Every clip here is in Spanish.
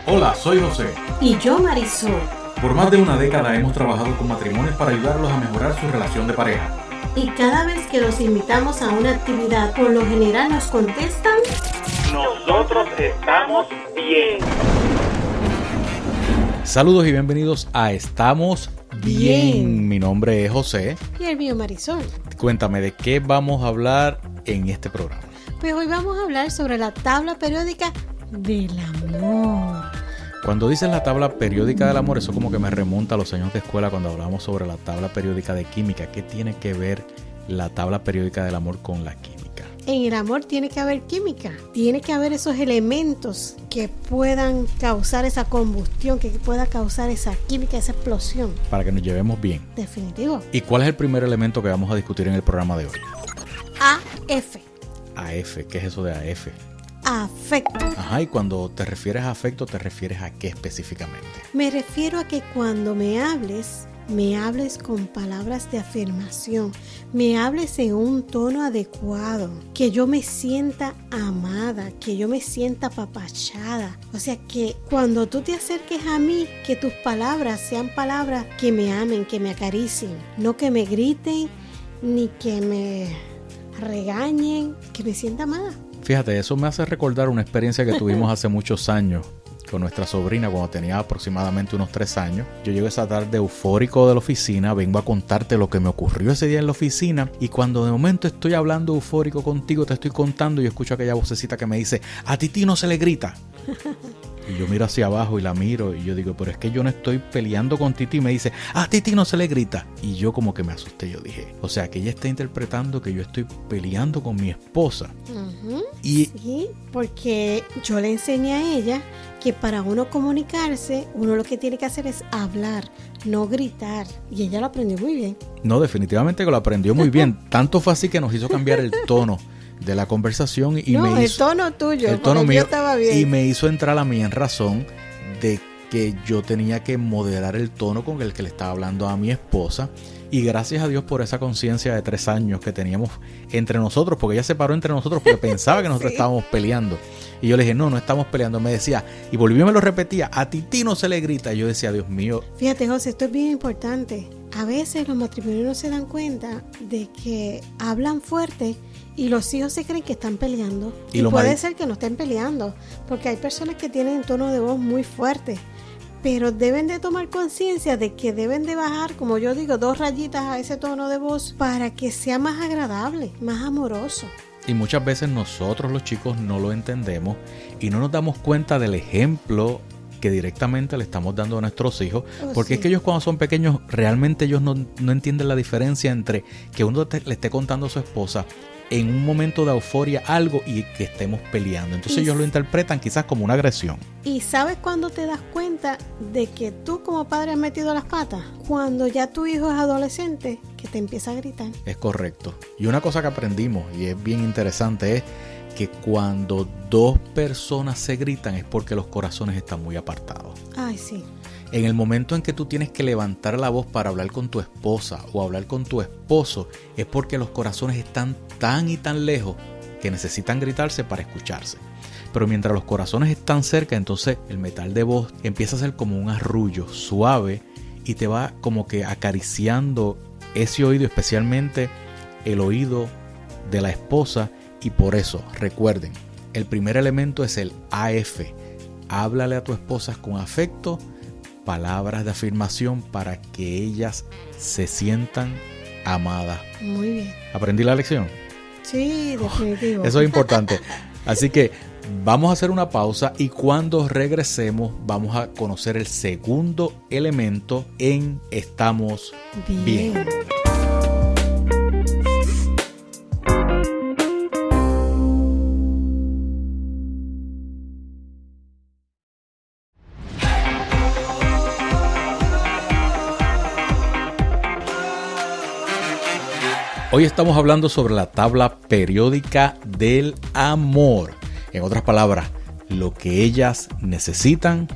Hola, soy José. Y yo, Marisol. Por más de una década hemos trabajado con matrimonios para ayudarlos a mejorar su relación de pareja. Y cada vez que los invitamos a una actividad, por lo general nos contestan: nosotros estamos bien. Saludos y bienvenidos a Estamos Bien. Mi nombre es José. Y el mío, Marisol. Cuéntame, ¿de qué vamos a hablar en este programa? Pues hoy vamos a hablar sobre la tabla periódica del amor. Cuando dices la tabla periódica del amor, eso como que me remonta a los años de escuela cuando hablábamos sobre la tabla periódica de química. ¿Qué tiene que ver la tabla periódica del amor con la química? En el amor tiene que haber química, tiene que haber esos elementos que puedan causar esa combustión, que pueda causar esa química, esa explosión. Para que nos llevemos bien. Definitivo. ¿Y cuál es el primer elemento que vamos a discutir en el programa de hoy? AF. AF, ¿qué es eso de AF? Afecto. Ajá, y cuando te refieres a afecto, ¿te refieres a qué específicamente? Me refiero a que cuando me hables con palabras de afirmación, me hables en un tono adecuado, que yo me sienta amada, que yo me sienta apapachada. O sea, que cuando tú te acerques a mí, que tus palabras sean palabras que me amen, que me acaricien, no que me griten, ni que me regañen, que me sienta amada. Fíjate, eso me hace recordar una experiencia que tuvimos hace muchos años con nuestra sobrina cuando tenía aproximadamente unos 3 años. Yo llego esa tarde eufórico de la oficina, vengo a contarte lo que me ocurrió ese día en la oficina, y cuando de momento estoy hablando eufórico contigo, te estoy contando y escucho aquella vocecita que me dice: a Titi no se le grita. Y yo miro hacia abajo y la miro y yo digo: pero es que yo no estoy peleando con Titi. Y me dice: a Titi no se le grita. Y yo como que me asusté. Yo dije, o sea que ella está interpretando que yo estoy peleando con mi esposa. Y sí, porque yo le enseñé a ella que para uno comunicarse, uno lo que tiene que hacer es hablar, no gritar. Y ella lo aprendió muy bien. No, definitivamente que lo aprendió muy bien. Tanto fue así que nos hizo cambiar el tono de la conversación y no, me hizo, el tono tuyo, el tono mío, yo estaba bien. Y me hizo entrar a mí en razón de que yo tenía que moderar el tono con el que le estaba hablando a mi esposa. Y gracias a Dios por esa conciencia de 3 años que teníamos entre nosotros, porque ella se paró entre nosotros porque pensaba que nosotros sí estábamos peleando. Y yo le dije: no estamos peleando. Me decía, y volvió y me lo repetía: a Titi no se le grita. Y yo decía: Dios mío. Fíjate, José, esto es bien importante. A veces los matrimonios no se dan cuenta de que hablan fuerte y los hijos se creen que están peleando. Y puede ser que no estén peleando, porque hay personas que tienen un tono de voz muy fuerte. Pero deben de tomar conciencia de que deben de bajar, como yo digo, 2 rayitas a ese tono de voz para que sea más agradable, más amoroso. Y muchas veces nosotros los chicos no lo entendemos y no nos damos cuenta del ejemplo que directamente le estamos dando a nuestros hijos, porque sí, es que ellos cuando son pequeños realmente ellos no entienden la diferencia entre que uno le esté contando a su esposa en un momento de euforia algo y que estemos peleando. Entonces ellos lo interpretan quizás como una agresión. ¿Y sabes cuándo te das cuenta de que tú como padre has metido las patas? Cuando ya tu hijo es adolescente, que te empieza a gritar. Es correcto. Y una cosa que aprendimos, y es bien interesante, es que cuando 2 personas se gritan es porque los corazones están muy apartados. Ay, sí. En el momento en que tú tienes que levantar la voz para hablar con tu esposa o hablar con tu esposo, es porque los corazones están tan y tan lejos que necesitan gritarse para escucharse. Pero mientras los corazones están cerca, entonces el metal de voz empieza a ser como un arrullo suave y te va como que acariciando ese oído, especialmente el oído de la esposa. Y por eso, recuerden, el primer elemento es el AF. Háblale a tu esposa con afecto, palabras de afirmación para que ellas se sientan amadas. Muy bien. ¿Aprendí la lección? Sí, definitivo. Eso es importante. Así que vamos a hacer una pausa y cuando regresemos vamos a conocer el segundo elemento en Estamos Bien. Hoy estamos hablando sobre la tabla periódica del amor. En otras palabras, lo que ellas necesitan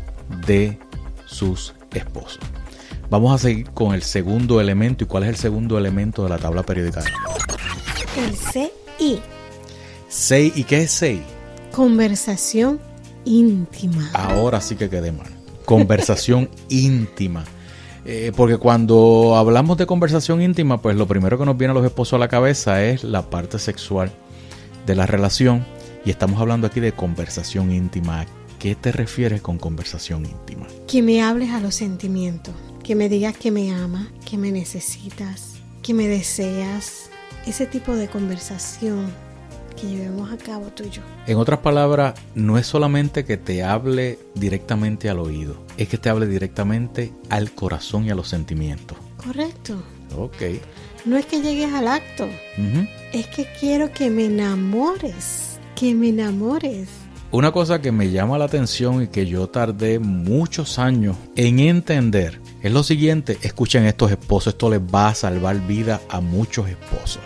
de sus esposos. Vamos a seguir con el segundo elemento. ¿Y cuál es el segundo elemento de la tabla periódica del amor? El CI. CI. ¿Y qué es CI? Conversación íntima. Ahora sí que quedé mal. Conversación íntima. Porque cuando hablamos de conversación íntima, pues lo primero que nos viene a los esposos a la cabeza es la parte sexual de la relación. Y estamos hablando aquí de conversación íntima. ¿A qué te refieres con conversación íntima? Que me hables a los sentimientos. Que me digas que me amas, que me necesitas, que me deseas. Ese tipo de conversación que llevemos a cabo tú y yo. En otras palabras, no es solamente que te hable directamente al oído, es que te hable directamente al corazón y a los sentimientos. Correcto. Ok. No es que llegues al acto, es que quiero que me enamores, Una cosa que me llama la atención y que yo tardé muchos años en entender es lo siguiente. Escuchen estos esposos, esto les va a salvar vida a muchos esposos.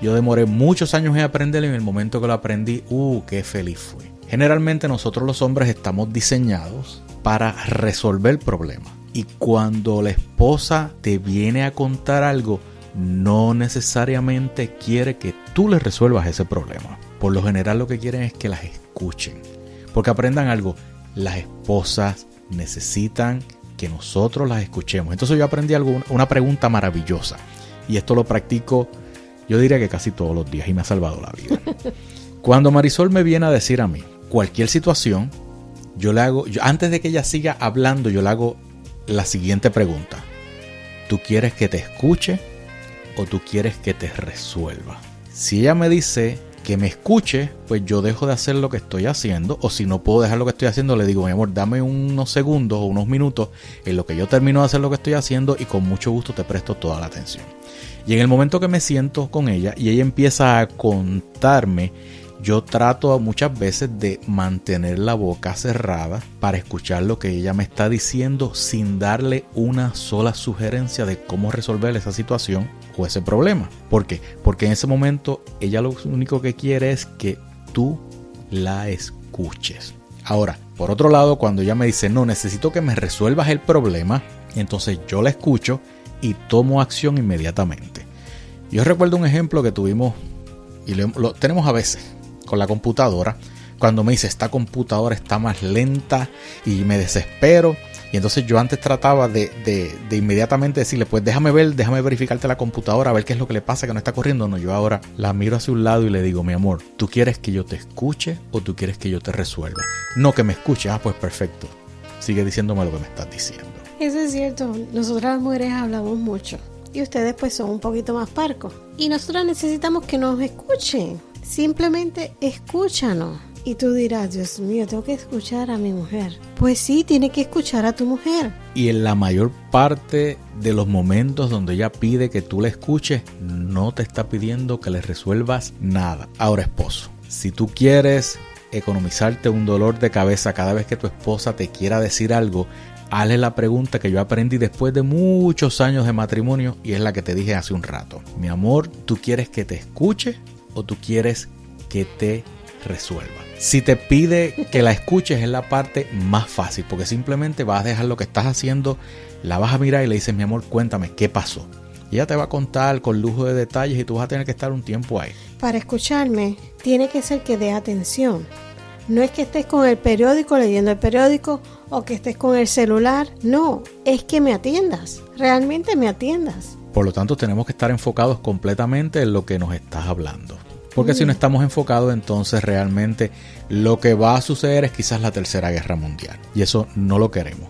Yo demoré muchos años en aprenderlo y en el momento que lo aprendí, qué feliz fui. Generalmente nosotros los hombres estamos diseñados para resolver problemas. Y cuando la esposa te viene a contar algo, no necesariamente quiere que tú le resuelvas ese problema. Por lo general lo que quieren es que las escuchen. Porque aprendan algo, las esposas necesitan que nosotros las escuchemos. Entonces yo aprendí una pregunta maravillosa. Y esto lo practico, yo diría que casi todos los días y me ha salvado la vida. Cuando Marisol me viene a decir a mí cualquier situación, antes de que ella siga hablando, yo le hago la siguiente pregunta. ¿Tú quieres que te escuche o tú quieres que te resuelva? Si ella me dice que me escuche, pues yo dejo de hacer lo que estoy haciendo, o si no puedo dejar lo que estoy haciendo, le digo, mi amor, dame unos segundos o unos minutos en lo que yo termino de hacer lo que estoy haciendo y con mucho gusto te presto toda la atención. Y en el momento que me siento con ella y ella empieza a contarme, yo trato muchas veces de mantener la boca cerrada para escuchar lo que ella me está diciendo sin darle una sola sugerencia de cómo resolver esa situación o ese problema. ¿Por qué? Porque en ese momento ella lo único que quiere es que tú la escuches. Ahora, por otro lado, cuando ella me dice, no, necesito que me resuelvas el problema, entonces yo la escucho y tomo acción inmediatamente. Yo recuerdo un ejemplo que tuvimos y lo tenemos a veces con la computadora, cuando me dice esta computadora está más lenta y me desespero, y entonces yo antes trataba de inmediatamente decirle, pues déjame verificarte la computadora a ver qué es lo que le pasa, que no está corriendo. No, yo ahora la miro hacia un lado y le digo, mi amor, ¿tú quieres que yo te escuche o tú quieres que yo te resuelva? No, que me escuche. Pues perfecto, sigue diciéndome lo que me estás diciendo. Eso es cierto, nosotras las mujeres hablamos mucho y ustedes pues son un poquito más parcos y nosotras necesitamos que nos escuchen. Simplemente escúchanos. Y tú dirás, Dios mío, tengo que escuchar a mi mujer. Pues sí, tienes que escuchar a tu mujer. Y en la mayor parte de los momentos donde ella pide que tú la escuches, no te está pidiendo que le resuelvas nada. Ahora, esposo, si tú quieres economizarte un dolor de cabeza cada vez que tu esposa te quiera decir algo, hazle la pregunta que yo aprendí después de muchos años de matrimonio y es la que te dije hace un rato. Mi amor, ¿tú quieres que te escuche o tú quieres que te resuelva? Si te pide que la escuches es la parte más fácil, porque simplemente vas a dejar lo que estás haciendo, la vas a mirar y le dices, mi amor, cuéntame qué pasó. Y ella te va a contar con lujo de detalles y tú vas a tener que estar un tiempo ahí. Para escucharme, tiene que ser que dé atención. No es que estés con el periódico, leyendo el periódico, o que estés con el celular. No, es que me atiendas. Realmente me atiendas. Por lo tanto, tenemos que estar enfocados completamente en lo que nos estás hablando. Porque si no estamos enfocados, entonces realmente lo que va a suceder es quizás la Tercera Guerra Mundial. Y eso no lo queremos.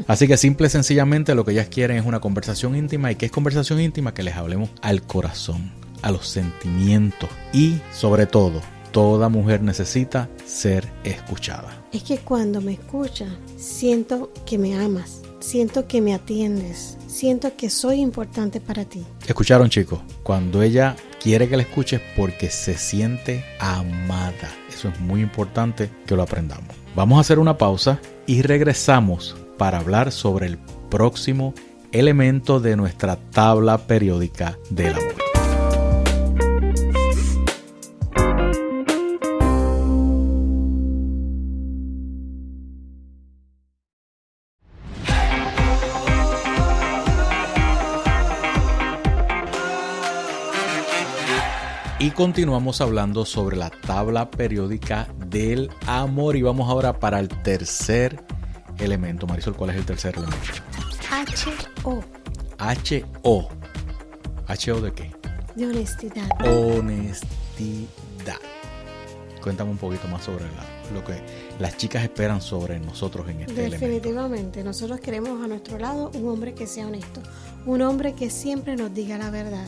Así que simple y sencillamente lo que ellas quieren es una conversación íntima. ¿Y qué es conversación íntima? Que les hablemos al corazón, a los sentimientos. Y sobre todo, toda mujer necesita ser escuchada. Es que cuando me escuchas, siento que me amas. Siento que me atiendes. Siento que soy importante para ti. ¿Escucharon, chicos? Cuando ella quiere que la escuches porque se siente amada. Eso es muy importante que lo aprendamos. Vamos a hacer una pausa y regresamos para hablar sobre el próximo elemento de nuestra tabla periódica del amor. Y continuamos hablando sobre la tabla periódica del amor. Y vamos ahora para el tercer elemento. Marisol, ¿cuál es el tercer elemento? H-O. H-O. ¿H-O de qué? De honestidad. Honestidad. Cuéntame un poquito más sobre lo que las chicas esperan sobre nosotros en este elemento. Definitivamente, nosotros queremos a nuestro lado un hombre que sea honesto, un hombre que siempre nos diga la verdad.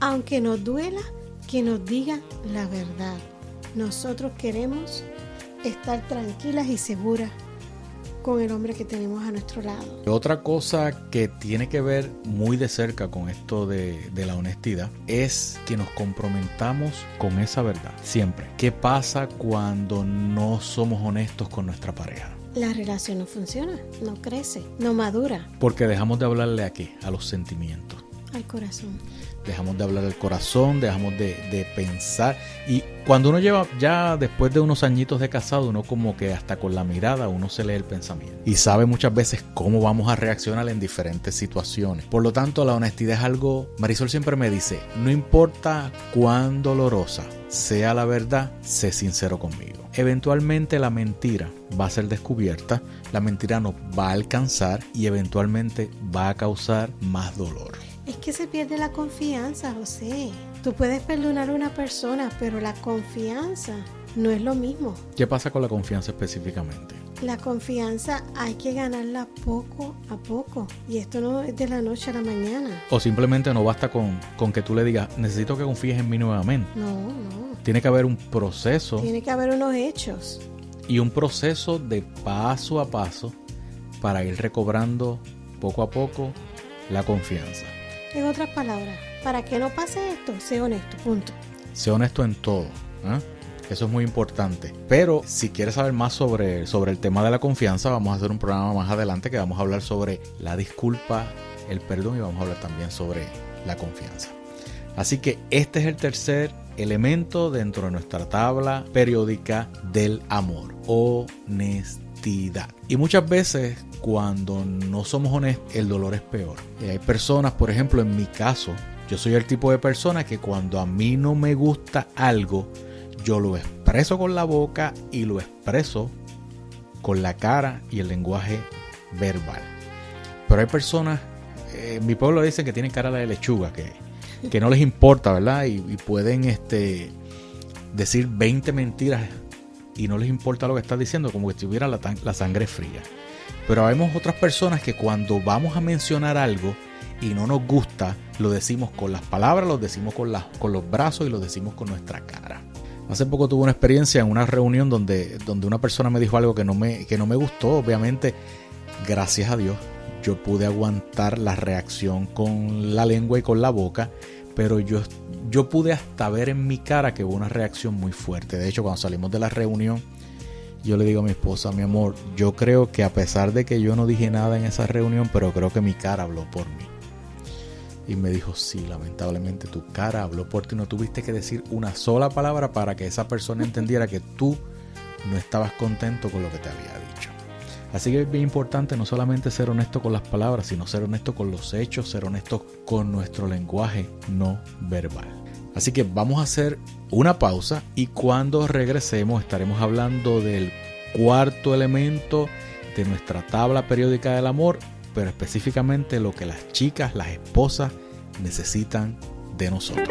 Aunque nos duela, que nos diga la verdad. Nosotros queremos estar tranquilas y seguras con el hombre que tenemos a nuestro lado. Otra cosa que tiene que ver muy de cerca con esto de la honestidad es que nos comprometamos con esa verdad, siempre. ¿Qué pasa cuando no somos honestos con nuestra pareja? La relación no funciona, no crece, no madura. Porque dejamos de hablarle ¿a qué? A los sentimientos. Al corazón. Dejamos de hablar del corazón, dejamos de pensar. Y cuando uno lleva ya después de unos añitos de casado, uno como que hasta con la mirada uno se lee el pensamiento. Y sabe muchas veces cómo vamos a reaccionar en diferentes situaciones. Por lo tanto, la honestidad es algo, Marisol siempre me dice, no importa cuán dolorosa sea la verdad, sé sincero conmigo. Eventualmente la mentira va a ser descubierta, la mentira nos va a alcanzar y eventualmente va a causar más dolor. Es que se pierde la confianza, José. Tú puedes perdonar a una persona, pero la confianza no es lo mismo. ¿Qué pasa con la confianza específicamente? La confianza hay que ganarla poco a poco. Y esto no es de la noche a la mañana. O simplemente no basta con que tú le digas, necesito que confíes en mí nuevamente. No. Tiene que haber un proceso. Tiene que haber unos hechos. Y un proceso de paso a paso para ir recobrando poco a poco la confianza. En otras palabras, para que no pase esto, sé honesto, punto. Sé honesto en todo, ¿eh? Eso es muy importante. Pero si quieres saber más sobre el tema de la confianza, vamos a hacer un programa más adelante que vamos a hablar sobre la disculpa, el perdón y vamos a hablar también sobre la confianza. Así que este es el tercer elemento dentro de nuestra tabla periódica del amor, honestidad. Y muchas veces cuando no somos honestos, el dolor es peor. Y hay personas, por ejemplo, en mi caso, yo soy el tipo de persona que cuando a mí no me gusta algo, yo lo expreso con la boca y lo expreso con la cara y el lenguaje verbal. Pero hay personas, en mi pueblo dicen que tienen cara de lechuga, que no les importa, ¿verdad? Y pueden decir 20 mentiras y no les importa lo que estás diciendo, como que tuviera la sangre fría. Pero vemos otras personas que cuando vamos a mencionar algo y no nos gusta, lo decimos con las palabras, lo decimos con los brazos y lo decimos con nuestra cara. Hace poco tuve una experiencia en una reunión donde una persona me dijo algo que no me gustó. Obviamente, gracias a Dios, yo pude aguantar la reacción con la lengua y con la boca, pero yo pude hasta ver en mi cara que hubo una reacción muy fuerte. De hecho, cuando salimos de la reunión, yo le digo a mi esposa, mi amor, yo creo que a pesar de que yo no dije nada en esa reunión, pero creo que mi cara habló por mí. Y me dijo, sí, lamentablemente tu cara habló por ti. No tuviste que decir una sola palabra para que esa persona entendiera que tú no estabas contento con lo que te había dicho. Así que es bien importante no solamente ser honesto con las palabras, sino ser honesto con los hechos, ser honesto con nuestro lenguaje no verbal. Así que vamos a hacer una pausa y cuando regresemos estaremos hablando del cuarto elemento de nuestra tabla periódica del amor, pero específicamente lo que las chicas, las esposas necesitan de nosotros.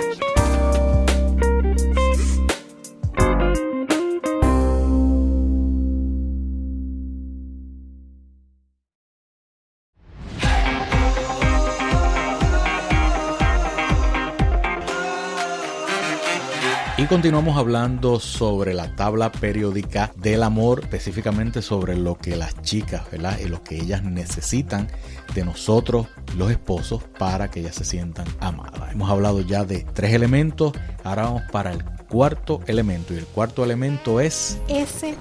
Y continuamos hablando sobre la tabla periódica del amor, específicamente sobre lo que las chicas, ¿verdad? Y lo que ellas necesitan de nosotros, los esposos, para que ellas se sientan amadas. Hemos hablado ya de 3 elementos, ahora vamos para el cuarto elemento. Y el cuarto elemento es SF.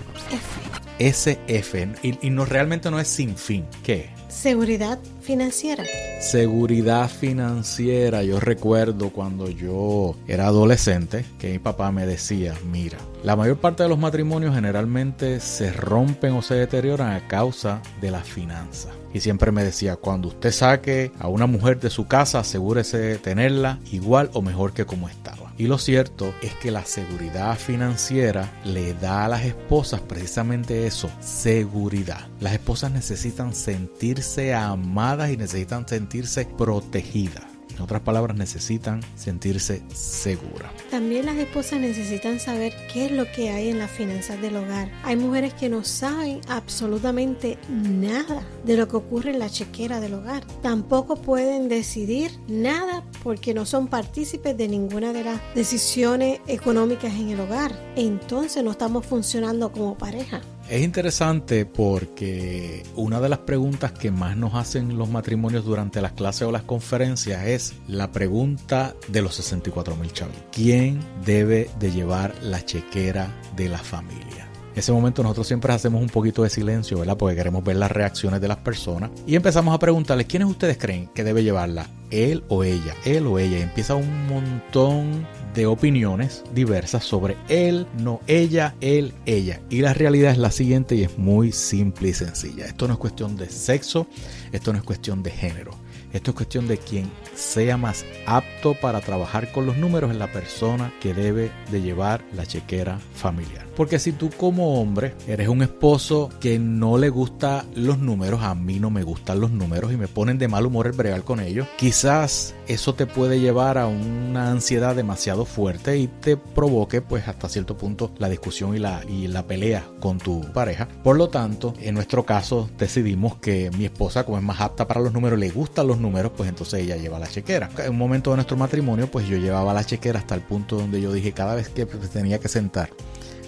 Y no, realmente no es sin fin. ¿Qué? Seguridad financiera. Seguridad financiera. Yo recuerdo cuando yo era adolescente que mi papá me decía, mira, la mayor parte de los matrimonios generalmente se rompen o se deterioran a causa de las finanzas. Y siempre me decía, cuando usted saque a una mujer de su casa, asegúrese de tenerla igual o mejor que como estaba. Y lo cierto es que la seguridad financiera le da a las esposas precisamente eso, seguridad. Las esposas necesitan sentirse amadas y necesitan sentirse protegidas. En otras palabras, necesitan sentirse seguras. También las esposas necesitan saber qué es lo que hay en las finanzas del hogar. Hay mujeres que no saben absolutamente nada de lo que ocurre en la chequera del hogar. Tampoco pueden decidir nada porque no son partícipes de ninguna de las decisiones económicas en el hogar. Entonces no estamos funcionando como pareja. Es interesante porque una de las preguntas que más nos hacen los matrimonios durante las clases o las conferencias es la pregunta de los 64,000 chavos. ¿Quién debe de llevar la chequera de la familia? En ese momento nosotros siempre hacemos un poquito de silencio, ¿verdad? Porque queremos ver las reacciones de las personas y empezamos a preguntarles, ¿quiénes ustedes creen que debe llevarla? ¿Él o ella? ¿Él o ella? Y empieza un montón de opiniones diversas sobre él, no ella, él, ella. Y la realidad es la siguiente y es muy simple y sencilla. Esto no es cuestión de sexo, esto no es cuestión de género. Esto es cuestión de quien sea más apto para trabajar con los números en la persona que debe de llevar la chequera familiar. Porque si tú como hombre eres un esposo que no le gustan los números, a mí no me gustan los números y me ponen de mal humor el bregar con ellos, quizás eso te puede llevar a una ansiedad demasiado fuerte y te provoque pues hasta cierto punto la discusión y la pelea con tu pareja. Por lo tanto, en nuestro caso decidimos que mi esposa, como es más apta para los números, le gustan los números, pues entonces ella lleva la chequera. En un momento de nuestro matrimonio pues yo llevaba la chequera hasta el punto donde yo dije cada vez que tenía que sentar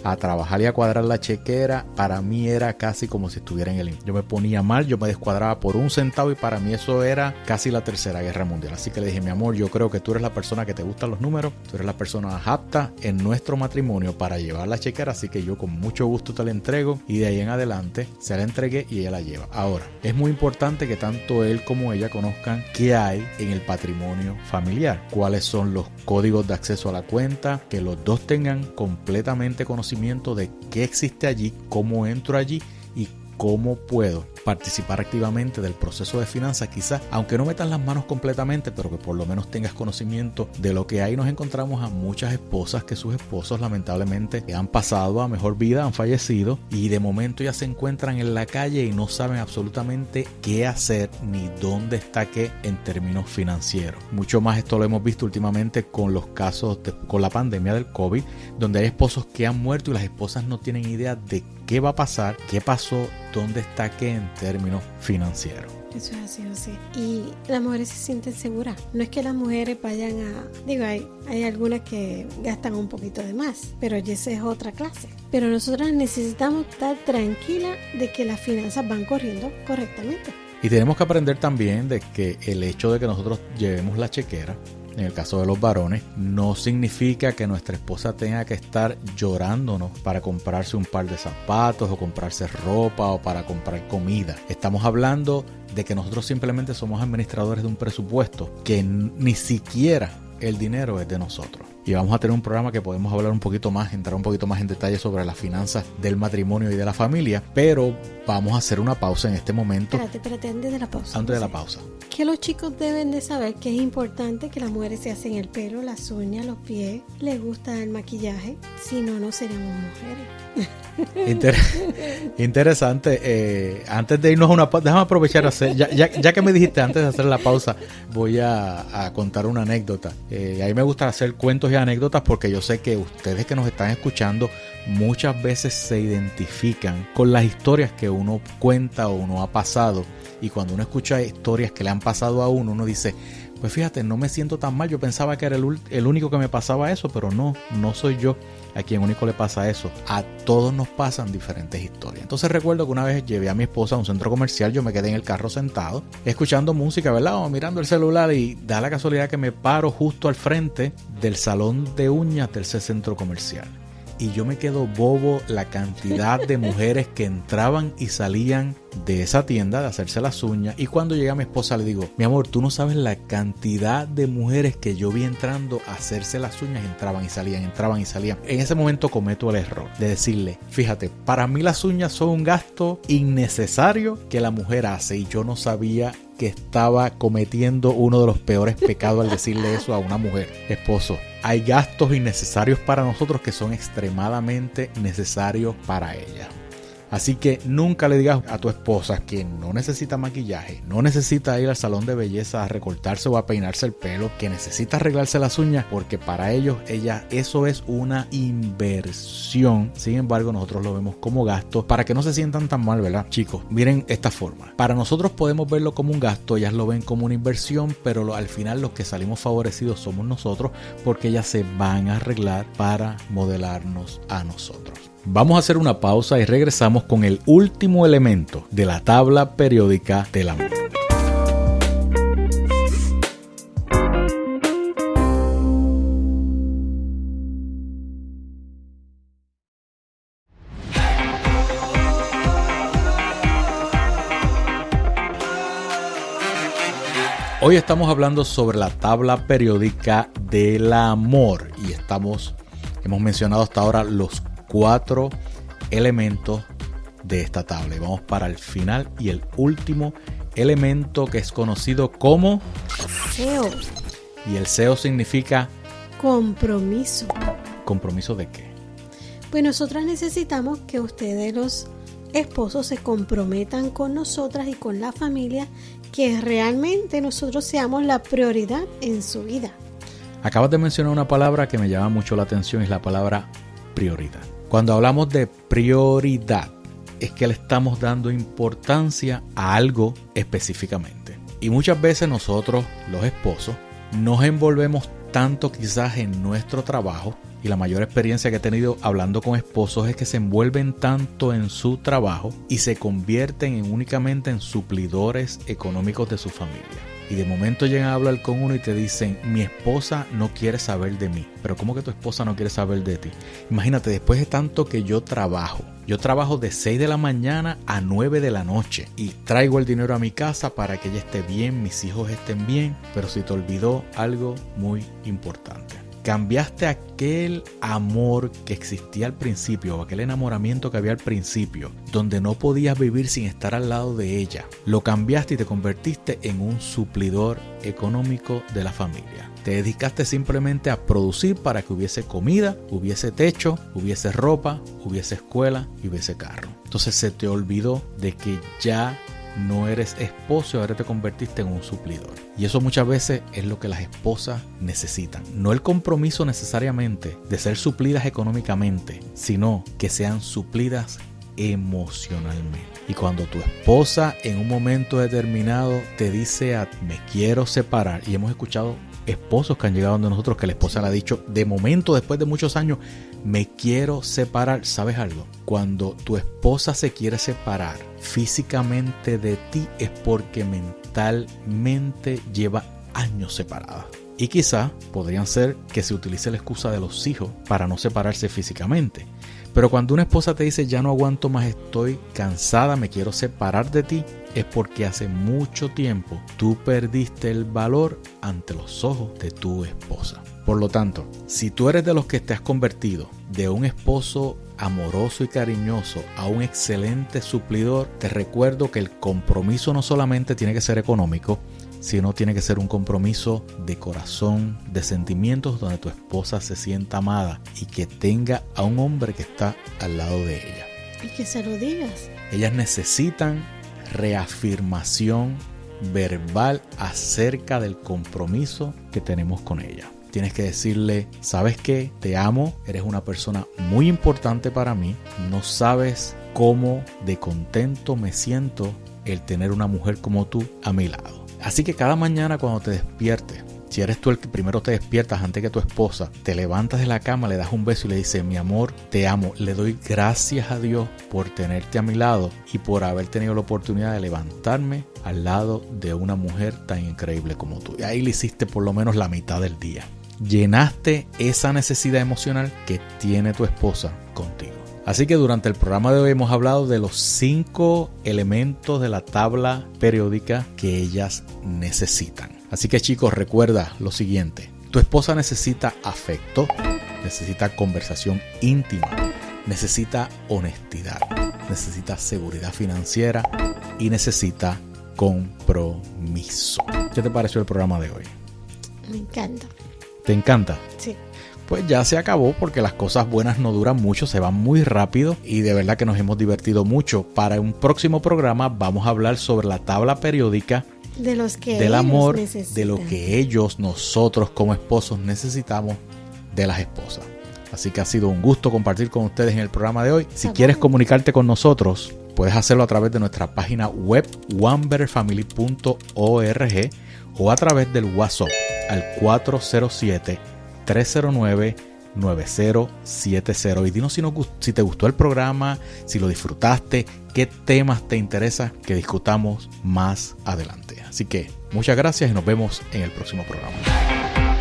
a trabajar y a cuadrar la chequera, para mí era casi como si estuviera en el... Yo me ponía mal, yo me descuadraba por un centavo y para mí eso era casi la Tercera Guerra Mundial. Así que le dije, mi amor, yo creo que tú eres la persona que te gustan los números, tú eres la persona apta en nuestro matrimonio para llevar la chequera, así que yo con mucho gusto te la entrego y de ahí en adelante se la entregué y ella la lleva. Ahora, es muy importante que tanto él como ella conozcan qué hay en el patrimonio familiar, cuáles son los códigos de acceso a la cuenta, que los dos tengan completamente conocimiento de qué existe allí, cómo entro allí y cómo puedo participar activamente del proceso de finanzas, quizás aunque no metas las manos completamente, pero que por lo menos tengas conocimiento de lo que hay. Nos encontramos a muchas esposas que sus esposos lamentablemente han pasado a mejor vida, han fallecido y de momento ya se encuentran en la calle y no saben absolutamente qué hacer ni dónde está qué en términos financieros. Mucho más esto lo hemos visto últimamente con los casos con la pandemia del COVID, donde hay esposos que han muerto y las esposas no tienen idea de qué va a pasar, qué pasó, dónde está qué en términos financieros. Eso es así, así. Y las mujeres se sienten seguras. No es que las mujeres vayan a... Digo, hay algunas que gastan un poquito de más, pero esa es otra clase. Pero nosotras necesitamos estar tranquilas de que las finanzas van corriendo correctamente. Y tenemos que aprender también de que el hecho de que nosotros llevemos la chequera, en el caso de los varones, no significa que nuestra esposa tenga que estar llorándonos para comprarse un par de zapatos o comprarse ropa o para comprar comida. Estamos hablando de que nosotros simplemente somos administradores de un presupuesto que ni siquiera el dinero es de nosotros. Y vamos a tener un programa que podemos hablar un poquito más, entrar un poquito más en detalle sobre las finanzas del matrimonio y de la familia, pero vamos a hacer una pausa en este momento. Espérate, antes de la pausa. Antes de la pausa. Que los chicos deben de saber que es importante que las mujeres se hacen el pelo, las uñas, los pies, les gusta el maquillaje, si no, no seríamos mujeres. Interesante. Antes de irnos a una pausa, déjame aprovechar ya que me dijiste antes de hacer la pausa, voy a contar una anécdota. A mí me gusta hacer cuentos y anécdotas porque yo sé que ustedes que nos están escuchando muchas veces se identifican con las historias que uno cuenta o uno ha pasado, y cuando uno escucha historias que le han pasado a uno dice, pues fíjate, no me siento tan mal, yo pensaba que era el único que me pasaba eso, pero no soy yo a quien único le pasa eso. A todos nos pasan diferentes historias. Entonces recuerdo que una vez llevé a mi esposa a un centro comercial, yo me quedé en el carro sentado, escuchando música, ¿verdad? O mirando el celular, y da la casualidad que me paro justo al frente del salón de uñas del centro comercial. Y yo me quedo bobo la cantidad de mujeres que entraban y salían de esa tienda de hacerse las uñas, y cuando llega mi esposa le digo, mi amor, tú no sabes la cantidad de mujeres que yo vi entrando a hacerse las uñas, entraban y salían. En ese momento cometo el error de decirle, fíjate, para mí las uñas son un gasto innecesario que la mujer hace, y yo no sabía que estaba cometiendo uno de los peores pecados al decirle eso a una mujer. Esposo, hay gastos innecesarios para nosotros que son extremadamente necesarios para ella. Así que nunca le digas a tu esposa que no necesita maquillaje, no necesita ir al salón de belleza a recortarse o a peinarse el pelo, que necesita arreglarse las uñas, porque para ellos, eso es una inversión. Sin embargo, nosotros lo vemos como gasto para que no se sientan tan mal, ¿verdad? Chicos, miren esta forma. Para nosotros podemos verlo como un gasto, ellas lo ven como una inversión, pero al final los que salimos favorecidos somos nosotros, porque ellas se van a arreglar para modelarnos a nosotros. Vamos a hacer una pausa y regresamos con el último elemento de la tabla periódica del amor. Hoy estamos hablando sobre la tabla periódica del amor y hemos mencionado hasta ahora los 4 elementos de esta tabla, y vamos para el final y el último elemento, que es conocido como SEO. Y el SEO significa compromiso. ¿Compromiso de qué? Pues nosotras necesitamos que ustedes, los esposos, se comprometan con nosotras y con la familia, que realmente nosotros seamos la prioridad en su vida. Acabas de mencionar una palabra que me llama mucho la atención, es la palabra prioridad. Cuando hablamos de prioridad, es que le estamos dando importancia a algo específicamente. Y muchas veces nosotros, los esposos, nos envolvemos tanto quizás en nuestro trabajo, y la mayor experiencia que he tenido hablando con esposos es que se envuelven tanto en su trabajo y se convierten únicamente en suplidores económicos de su familia. Y de momento llegan a hablar con uno y te dicen, mi esposa no quiere saber de mí. Pero ¿cómo que tu esposa no quiere saber de ti? Imagínate, después de tanto que yo trabajo de 6 de la mañana a 9 de la noche y traigo el dinero a mi casa para que ella esté bien, mis hijos estén bien, pero se te olvidó algo muy importante. Cambiaste aquel amor que existía al principio, o aquel enamoramiento que había al principio, donde no podías vivir sin estar al lado de ella. Lo cambiaste y te convertiste en un suplidor económico de la familia. Te dedicaste simplemente a producir para que hubiese comida, hubiese techo, hubiese ropa, hubiese escuela y hubiese carro. Entonces se te olvidó de que ya no eres esposo y ahora te convertiste en un suplidor. Y eso muchas veces es lo que las esposas necesitan. No el compromiso necesariamente de ser suplidas económicamente, sino que sean suplidas emocionalmente. Y cuando tu esposa en un momento determinado te dice me quiero separar, y hemos escuchado esposos que han llegado donde nosotros que la esposa le ha dicho de momento, después de muchos años, me quiero separar. ¿Sabes algo? Cuando tu esposa se quiere separar físicamente de ti es porque mentalmente lleva años separada. Y quizá podrían ser que se utilice la excusa de los hijos para no separarse físicamente. Pero cuando una esposa te dice ya no aguanto más, estoy cansada, me quiero separar de ti, es porque hace mucho tiempo tú perdiste el valor ante los ojos de tu esposa. Por lo tanto, si tú eres de los que te has convertido de un esposo amoroso y cariñoso a un excelente suplidor, te recuerdo que el compromiso no solamente tiene que ser económico, sino tiene que ser un compromiso de corazón, de sentimientos, donde tu esposa se sienta amada y que tenga a un hombre que está al lado de ella. Y que se lo digas. Ellas necesitan reafirmación verbal acerca del compromiso que tenemos con ella. Tienes que decirle, ¿sabes qué? Te amo, eres una persona muy importante para mí. No sabes cómo de contento me siento el tener una mujer como tú a mi lado. Así que cada mañana cuando te despiertes, si eres tú el que primero te despiertas antes que tu esposa, te levantas de la cama, le das un beso y le dices, mi amor, te amo. Le doy gracias a Dios por tenerte a mi lado y por haber tenido la oportunidad de levantarme al lado de una mujer tan increíble como tú. Y ahí le hiciste por lo menos la mitad del día. Llenaste esa necesidad emocional que tiene tu esposa contigo. Así que durante el programa de hoy hemos hablado de los 5 elementos de la tabla periódica que ellas necesitan. Así que chicos, recuerda lo siguiente. Tu esposa necesita afecto, necesita conversación íntima, necesita honestidad, necesita seguridad financiera y necesita compromiso. ¿Qué te pareció el programa de hoy? Me encanta. ¿Te encanta? Sí. Pues ya se acabó porque las cosas buenas no duran mucho, se van muy rápido y de verdad que nos hemos divertido mucho. Para un próximo programa vamos a hablar sobre la tabla periódica de los que del amor, necesitan. de lo que ellos, nosotros como esposos necesitamos de las esposas. Así que ha sido un gusto compartir con ustedes en el programa de hoy. Si quieres comunicarte con nosotros, puedes hacerlo a través de nuestra página web onebetterfamily.org o a través del WhatsApp al 407-309-9070 y dinos si te gustó el programa, si lo disfrutaste, qué temas te interesa que discutamos más adelante. Así que muchas gracias y nos vemos en el próximo programa.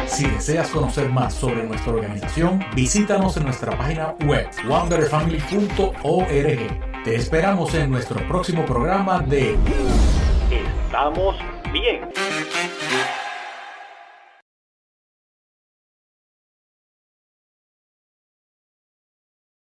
Si deseas conocer más sobre nuestra organización, visítanos en nuestra página web onebetterfamily.org. Te esperamos en nuestro próximo programa de Estamos bien.